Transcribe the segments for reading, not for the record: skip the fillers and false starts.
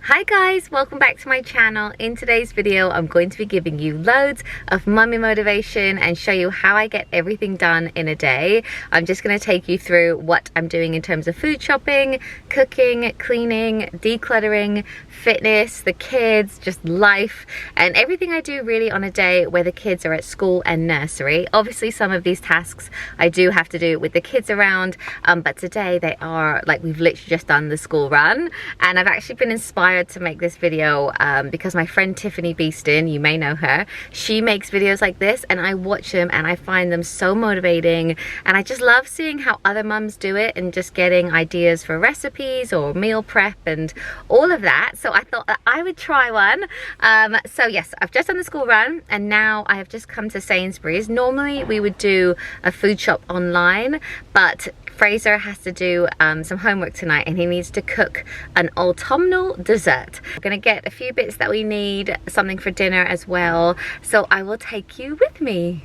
Hi guys, welcome back to my channel. In today's video, I'm going to be giving you loads of mummy motivation and show you how I get everything done in a day. I'm just going to take you through what I'm doing in terms of food shopping, cooking, cleaning, decluttering, fitness, the kids, just life, and everything I do really on a day where the kids are at school and nursery. Obviously, some of these tasks I do have to do with the kids around, but today they are like we've literally just done the school run, and I've actually been inspired to make this video because my friend Tiffany Beeston, you may know her, she makes videos like this and I watch them and I find them so motivating, and I just love seeing how other mums do it and just getting ideas for recipes or meal prep and all of that. So I thought that I would try one. So yes, I've just done the school run and now I have just come to Sainsbury's. Normally we would do a food shop online, but Fraser has to do some homework tonight and he needs to cook an autumnal dessert. We're gonna get a few bits that we need, something for dinner as well, so I will take you with me.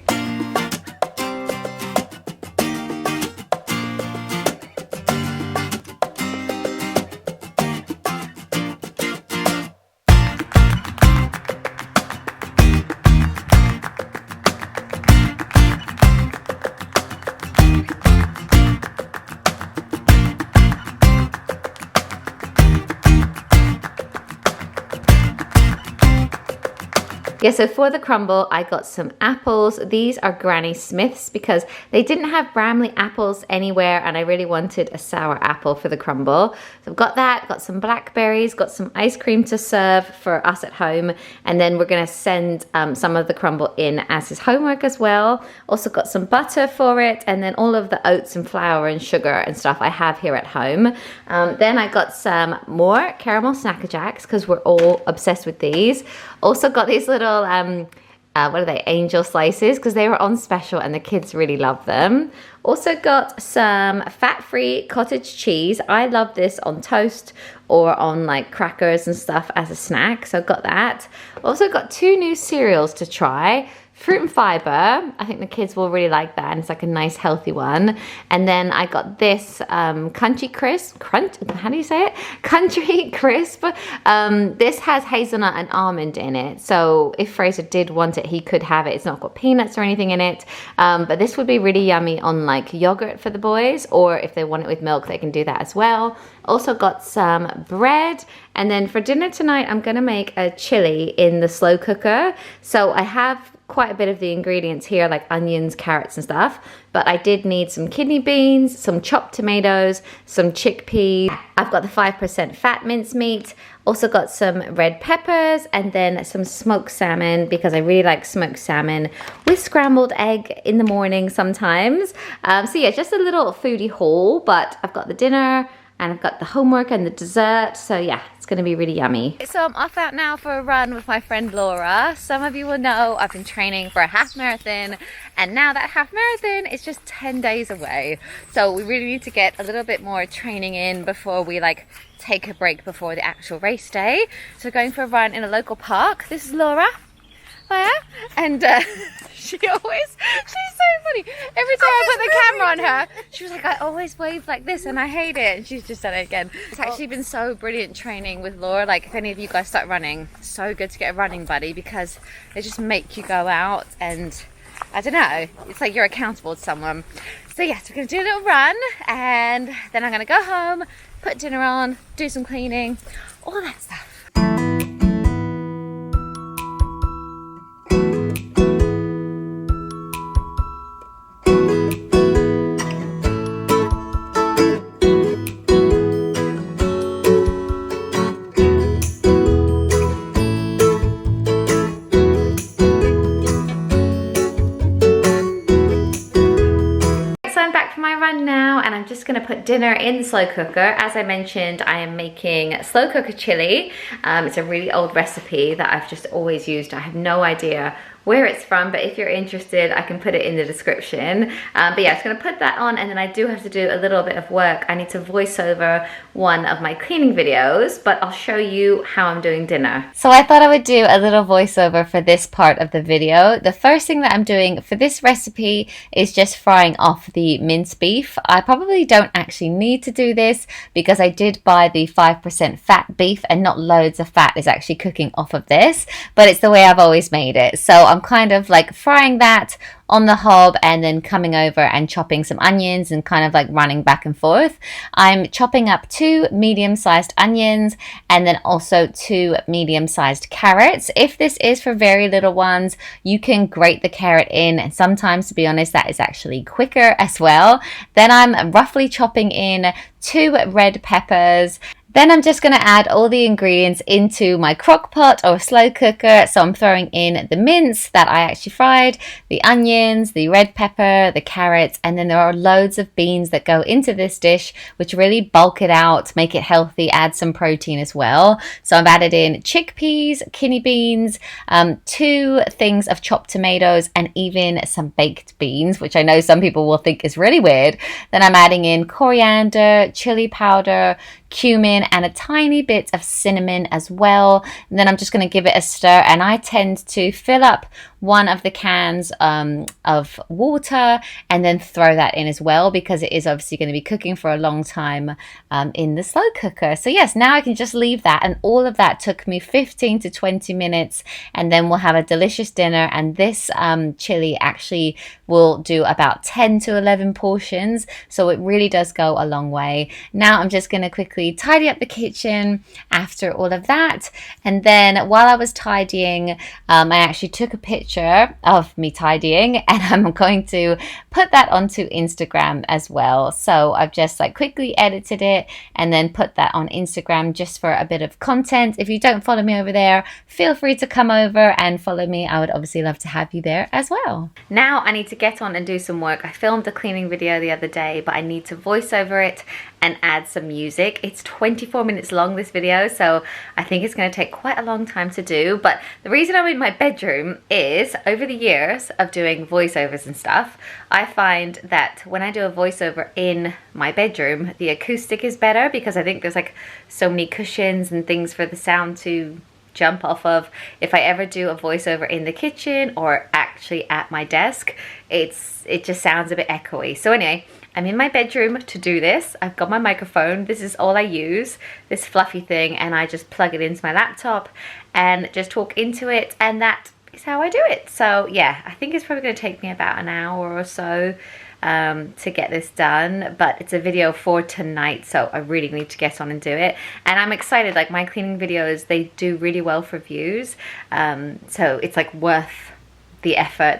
Yeah, so for the crumble, I got some apples. These are Granny Smith's because they didn't have Bramley apples anywhere and I really wanted a sour apple for the crumble. So I've got that, got some blackberries, got some ice cream to serve for us at home, and then we're gonna send some of the crumble in as his homework as well. Also got some butter for it, and then all of the oats and flour and sugar and stuff I have here at home. Then I got some more caramel Snacker Jacks because we're all obsessed with these. Also got these little what are they, angel slices, because they were on special and the kids really love them. Also got some fat-free cottage cheese. I love this on toast or on like crackers and stuff as a snack, so got that. Also got two new cereals to try. Fruit and Fiber, I think the kids will really like that, and it's like a nice healthy one. And then I got this Country Crisp, how do you say it? Country Crisp. This has hazelnut and almond in it, so if Fraser did want it, he could have it. It's not got peanuts or anything in it, but this would be really yummy on like yogurt for the boys, or if they want it with milk, they can do that as well. Also got some bread, and then for dinner tonight, I'm gonna make a chili in the slow cooker. So I have quite a bit of the ingredients here, like onions, carrots and stuff, but I did need some kidney beans, some chopped tomatoes, some chickpeas. I've got the 5% fat mincemeat, also got some red peppers, and then some smoked salmon because I really like smoked salmon with scrambled egg in the morning sometimes. So yeah, just a little foodie haul, but I've got the dinner and I've got the homework and the dessert, so yeah, it's gonna be really yummy. So I'm off out now for a run with my friend Laura. Some of you will know I've been training for a half marathon, and now that half marathon is just 10 days away. So we really need to get a little bit more training in before we like take a break before the actual race day. So we're going for a run in a local park. This is Laura. And she's so funny. Every time I put the camera on her, she was like, I always wave like this and I hate it. And she's just done it again. It's actually been so brilliant training with Laura. Like, if any of you guys start running, so good to get a running buddy because they just make you go out and I don't know, it's like you're accountable to someone. So yes, we're gonna do a little run and then I'm gonna go home, put dinner on, do some cleaning, all that stuff. Now, and I'm just gonna put dinner in the slow cooker. As I mentioned, I am making slow cooker chili. It's a really old recipe that I've just always used. I have no idea where it's from, but if you're interested, I can put it in the description. But yeah, I'm just gonna put that on, and then I do have to do a little bit of work. I need to voice over one of my cleaning videos, but I'll show you how I'm doing dinner. So I thought I would do a little voiceover for this part of the video. The first thing that I'm doing for this recipe is just frying off the minced beef. I probably don't actually need to do this because I did buy the 5% fat beef, and not loads of fat is actually cooking off of this, but it's the way I've always made it. So I'm kind of like frying that on the hob and then coming over and chopping some onions and kind of like running back and forth. I'm chopping up 2 medium-sized onions and then also 2 medium-sized carrots. If this is for very little ones, you can grate the carrot in, and sometimes, to be honest, that is actually quicker as well. Then I'm roughly chopping in 2 red peppers. Then I'm just going to add all the ingredients into my crock pot or slow cooker. So I'm throwing in the mince that I actually fried, the onions, the red pepper, the carrots, and then there are loads of beans that go into this dish, which really bulk it out, make it healthy, add some protein as well. So I've added in chickpeas, kidney beans, 2 things of chopped tomatoes, and even some baked beans, which I know some people will think is really weird. Then I'm adding in coriander, chili powder, cumin, and a tiny bit of cinnamon as well. And then I'm just going to give it a stir, and I tend to fill up one of the cans of water and then throw that in as well, because it is obviously going to be cooking for a long time in the slow cooker. So yes, now I can just leave that, and all of that took me 15 to 20 minutes, and then we'll have a delicious dinner. And this chili actually will do about 10 to 11 portions, so it really does go a long way. Now I'm just going to quickly tidy up the kitchen after all of that, and then while I was tidying, I actually took a picture of me tidying, and I'm going to put that onto Instagram as well. So I've just like quickly edited it and then put that on Instagram just for a bit of content. If you don't follow me over there, feel free to come over and follow me. I would obviously love to have you there as well. Now I need to get on and do some work. I filmed a cleaning video the other day, but I need to voice over it and add some music. It's 24 minutes long, this video, so I think it's going to take quite a long time to do. But the reason I'm in my bedroom is, over the years of doing voiceovers and stuff, I find that when I do a voiceover in my bedroom, the acoustic is better, because I think there's like so many cushions and things for the sound to jump off of. If I ever do a voiceover in the kitchen or actually at my desk, it just sounds a bit echoey. So anyway, I'm in my bedroom to do this. I've got my microphone. This is all I use, this fluffy thing, and I just plug it into my laptop and just talk into it, and that is how I do it. So yeah, I think it's probably going to take me about an hour or so to get this done, but it's a video for tonight, so I really need to get on and do it. And I'm excited, like my cleaning videos, they do really well for views, so it's like worth the effort.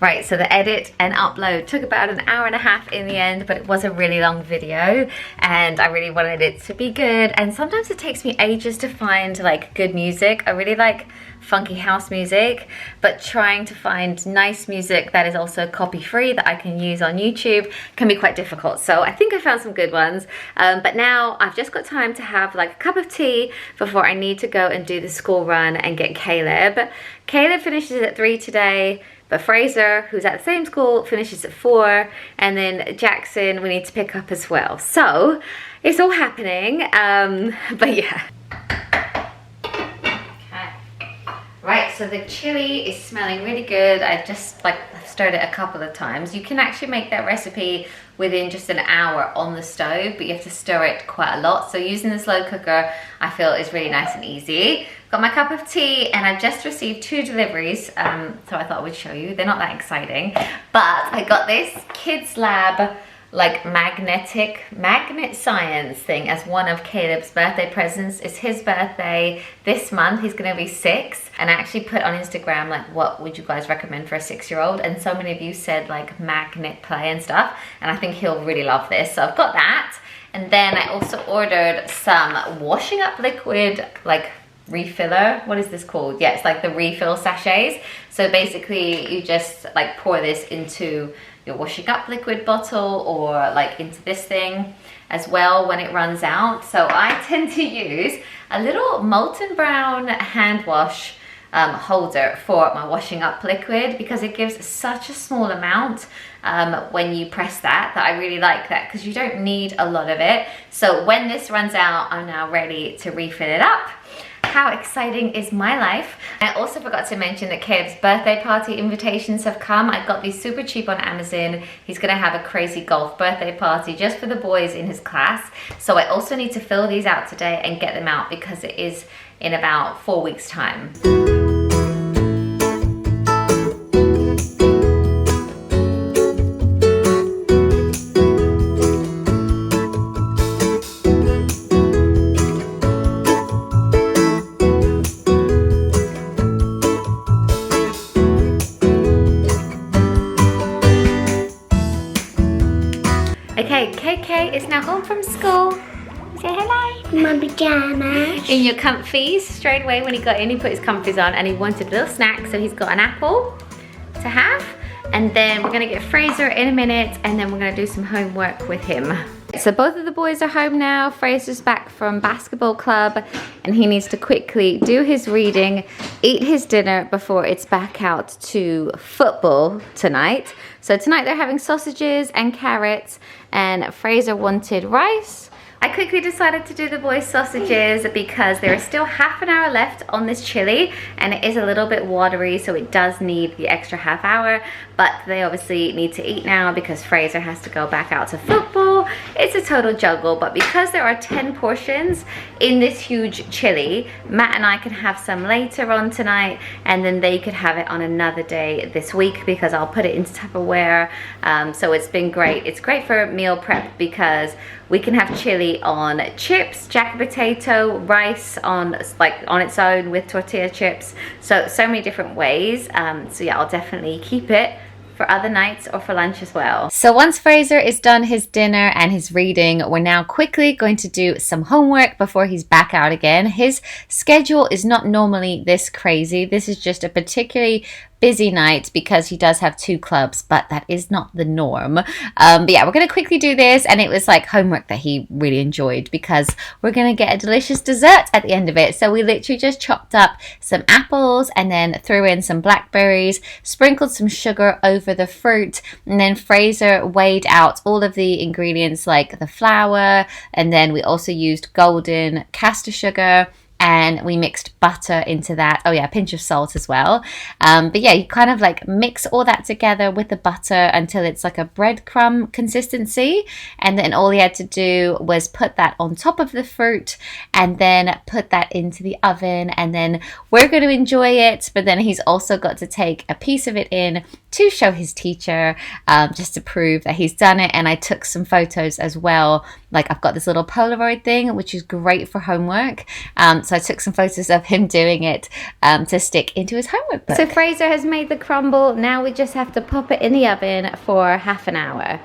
Right, so the edit and upload took about an hour and a half in the end, but it was a really long video and I really wanted it to be good. And sometimes it takes me ages to find like good music. I really like funky house music, but trying to find nice music that is also copy free that I can use on YouTube can be quite difficult. So I think I found some good ones, but now I've just got time to have like a cup of tea before I need to go and do the school run and get Caleb. Caleb finishes at 3 today, but Fraser, who's at the same school, finishes at 4, and then Jackson we need to pick up as well. So it's all happening, but yeah. Right, so the chili is smelling really good. I just like stirred it a couple of times. You can actually make that recipe within just an hour on the stove, but you have to stir it quite a lot. So using the slow cooker, I feel is really nice and easy. Got my cup of tea, and I've just received 2 deliveries, so I thought I would show you. They're not that exciting, but I got this Kids Lab like magnet science thing as one of Caleb's birthday presents. It's his birthday this month. He's gonna be 6, and I actually put on Instagram like, what would you guys recommend for a 6-year-old, and so many of you said like magnet play and stuff, and I think he'll really love this. So I've got that, and then I also ordered some washing up liquid, like refiller. What is this called? Yeah, it's like the refill sachets. So basically you just like pour this into your washing up liquid bottle, or like into this thing as well when it runs out. So I tend to use a little Molten Brown hand wash holder for my washing up liquid, because it gives such a small amount when you press that I really like that, because you don't need a lot of it. So when this runs out, I'm now ready to refill it up. How exciting is my life. I also forgot to mention that Caleb's birthday party invitations have come. I got these super cheap on Amazon. He's gonna have a crazy golf birthday party just for the boys in his class. So I also need to fill these out today and get them out, because it is in about 4 weeks' time. Okay, KK is now home from school. Say hello. My pajamas. In your comfies. Straight away when he got in, he put his comfies on and he wanted a little snack, so he's got an apple to have. And then we're gonna get Fraser in a minute, and then we're gonna do some homework with him. So both of the boys are home now. Fraser's back from basketball club, and he needs to quickly do his reading, eat his dinner before it's back out to football tonight. So tonight they're having sausages and carrots, and Fraser wanted rice. I quickly decided to do the boys' sausages because there is still half an hour left on this chili, and it is a little bit watery, so it does need the extra half hour, but they obviously need to eat now because Fraser has to go back out to football. It's a total juggle, but because there are 10 portions in this huge chili, Matt and I can have some later on tonight, and then they could have it on another day this week because I'll put it into Tupperware. So it's been great. It's great for meal prep because we can have chili on chips, jack potato, rice on its own with tortilla chips. So many different ways. So yeah, I'll definitely keep it for other nights or for lunch as well. So once Fraser is done his dinner and his reading, we're now quickly going to do some homework before he's back out again. His schedule is not normally this crazy. This is just a particularly busy night because he does have 2 clubs, but that is not the norm. But yeah, we're going to quickly do this, and it was like homework that he really enjoyed because we're going to get a delicious dessert at the end of it. So we literally just chopped up some apples and then threw in some blackberries, sprinkled some sugar over the fruit, and then Fraser weighed out all of the ingredients like the flour, and then we also used golden castor sugar, and we mixed butter into that. Oh yeah, a pinch of salt as well. But yeah, you kind of like mix all that together with the butter until it's like a breadcrumb consistency. And then all you had to do was put that on top of the fruit and then put that into the oven. And then we're going to enjoy it. But then he's also got to take a piece of it in to show his teacher, just to prove that he's done it. And I took some photos as well. Like I've got this little Polaroid thing, which is great for homework. So I took some photos of him doing it to stick into his homework book. So Fraser has made the crumble. Now we just have to pop it in the oven for half an hour.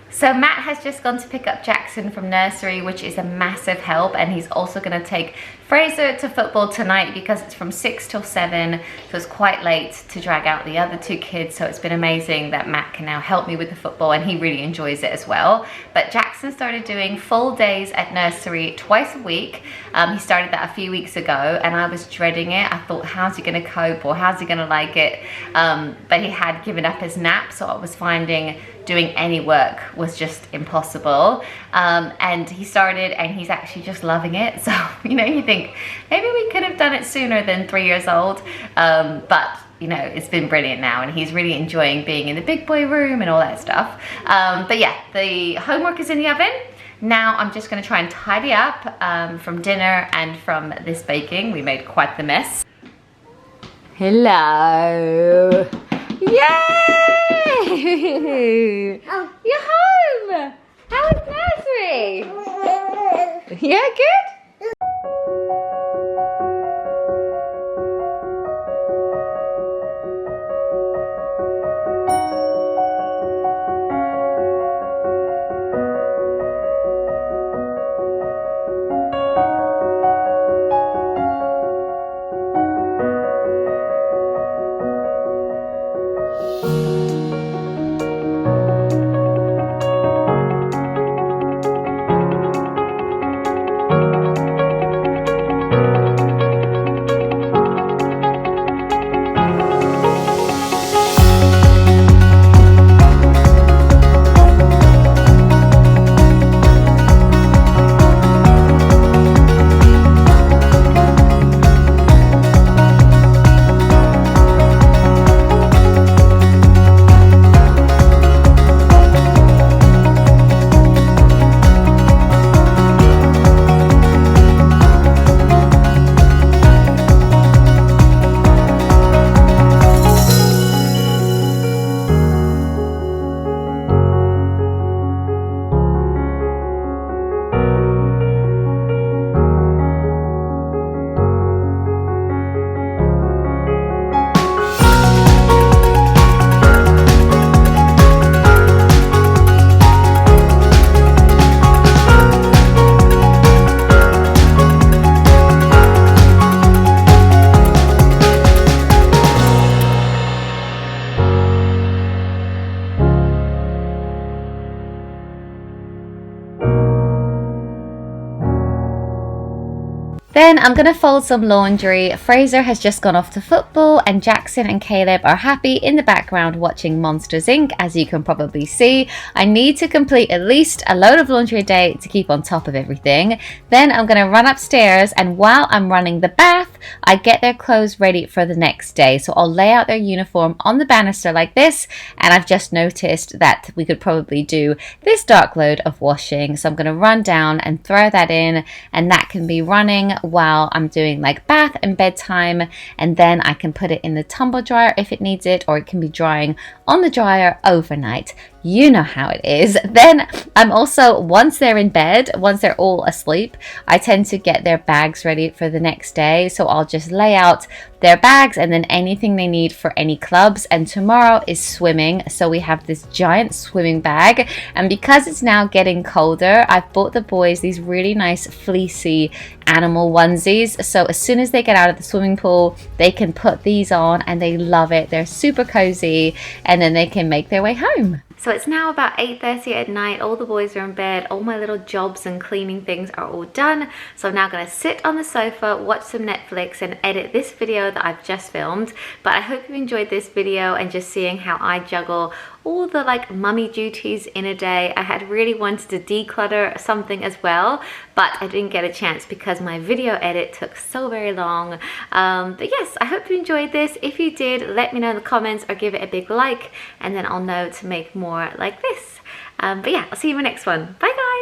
So Matt has just gone to pick up Jackson from nursery, which is a massive help, and he's also going to take Fraser to football tonight because it's from 6 till 7, so it's quite late to drag out the other 2 kids. So it's been amazing that Matt can now help me with the football, and he really enjoys it as well. But Jackson started doing full days at nursery twice a week. He started that a few weeks ago, and I was dreading it. I thought, how's he going to cope, or how's he going to like it? But he had given up his nap, so I was finding doing any work was just impossible. And he started, and he's actually just loving it. So, you know, you think maybe we could have done it sooner than 3 years old. But you know, it's been brilliant now, and he's really enjoying being in the big boy room and all that stuff. But yeah, the homework is in the oven. Now I'm just gonna try and tidy up from dinner and from this baking. We made quite the mess. Hello. Yay! Oh. You're home! Yay! Yeah, good? Then I'm going to fold some laundry. Fraser has just gone off to football and Jackson and Caleb are happy in the background watching Monsters Inc. As you can probably see, I need to complete at least a load of laundry a day to keep on top of everything. Then I'm going to run upstairs, and while I'm running the bath, I get their clothes ready for the next day. So I'll lay out their uniform on the banister like this, and I've just noticed that we could probably do this dark load of washing. So I'm going to run down and throw that in, and that can be running while I'm doing like bath and bedtime, and then I can put it in the tumble dryer if it needs it, or it can be drying on the dryer overnight. You know how it is. Then I'm also, once they're in bed, once they're all asleep, I tend to get their bags ready for the next day. So I'll just lay out their bags and then anything they need for any clubs. And tomorrow is swimming, so we have this giant swimming bag. And because it's now getting colder, I've bought the boys these really nice fleecy animal onesies. So as soon as they get out of the swimming pool, they can put these on and they love it. They're super cozy, and then they can make their way home. So it's now about 8:30 at night, all the boys are in bed, all my little jobs and cleaning things are all done. So I'm now gonna sit on the sofa, watch some Netflix and edit this video that I've just filmed. But I hope you enjoyed this video and just seeing how I juggle all the like mummy duties in a day. I had really wanted to declutter something as well, but I didn't get a chance because my video edit took so very long. But yes, I hope you enjoyed this. If you did, let me know in the comments or give it a big like, and then I'll know to make more like this. But yeah, I'll see you in my next one. Bye guys!